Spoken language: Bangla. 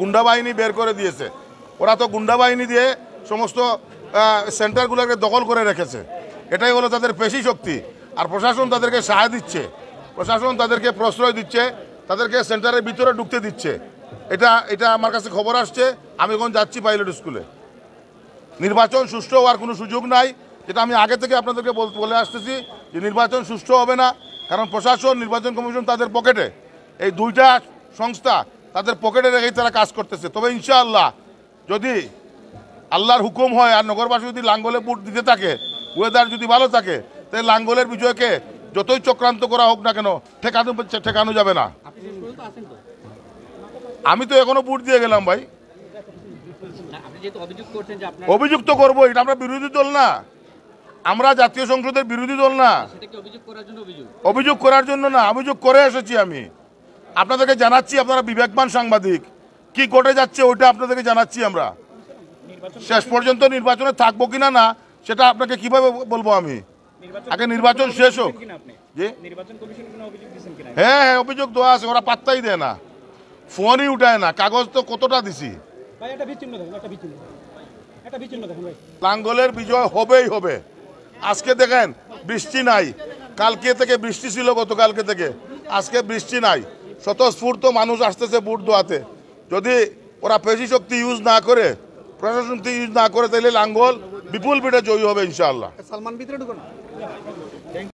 গুন্ডা বাহিনী বের করে দিয়েছে। ওরা তো গুন্ডা বাহিনী দিয়ে সমস্ত সেন্টারগুলোকে দখল করে রেখেছে। এটাই হলো তাদের পেশি শক্তি। আর প্রশাসন তাদেরকে সাহায্য দিচ্ছে, প্রশাসন তাদেরকে প্রশ্রয় দিচ্ছে, তাদেরকে সেন্টারের ভিতরে ঢুকতে দিচ্ছে। এটা আমার কাছে খবর আসছে। আমি এখন যাচ্ছি পাইলট স্কুলে। নির্বাচন সুষ্ঠু হওয়ার কোনো সুযোগ নাই, যেটা আমি আগে থেকে আপনাদেরকে বলে আসতেছি যে নির্বাচন সুষ্ঠু হবে না। কারণ প্রশাসন, নির্বাচন কমিশন তাদের পকেটে, এই দুইটা সংস্থা তাদের পকেটে রেখেই তারা কাজ করতেছে। তবে ইনশাআল্লাহ যদি আল্লাহর হুকুম হয় আর নগরবাসী যদি লাঙ্গলে ভোট দিতে থাকে, ওয়েদার যদি ভালো থাকে, তাহলে লাঙ্গলের বিজয়কে যতই চক্রান্ত করা হোক না কেন ঠেকানো যাবে না। আমি তো এখনো ভোট দিয়ে গেলাম ভাই। অভিযুক্ত করবো, এটা আমরা বিরোধী দল না, আমরা জাতীয় সংসদের বিরোধী দল না। অভিযোগ করার জন্য না, অভিযোগ করে এসেছি আমি। আপনাদেরকে জানাচ্ছি, আপনারা বিবেকবান সাংবাদিক, কি ঘটে যাচ্ছে ওইটা আপনাদেরকে জানাচ্ছি আমরা। শেষ পর্যন্ত নির্বাচনে থাকবো কিনা না সেটা আপনাকে কিভাবে বলবো আমি? আগে নির্বাচন শেষ হোক। হ্যাঁ, অভিযোগ দেওয়া আছে, ওরা পাত্তাই দেয় না, ফোনই উঠায় না। কাগজ তো কতটা দিছি। লাঙ্গলের বিজয় হবেই হবে। আজকে দেখেন বৃষ্টি নাই, কালকে থেকে বৃষ্টি ছিল, গতকালকে থেকে আজকে বৃষ্টি নাই। স্বতঃস্ফূর্ত মানুষ আসতেছে ভোট দেওয়াতে। যদি ওরা পেশি শক্তি ইউজ না করে, প্রশাসন ইউজ না করে, তাহলে লাঙ্গল বিপুল পিঠে জয়ী হবে ইনশাআল্লাহ।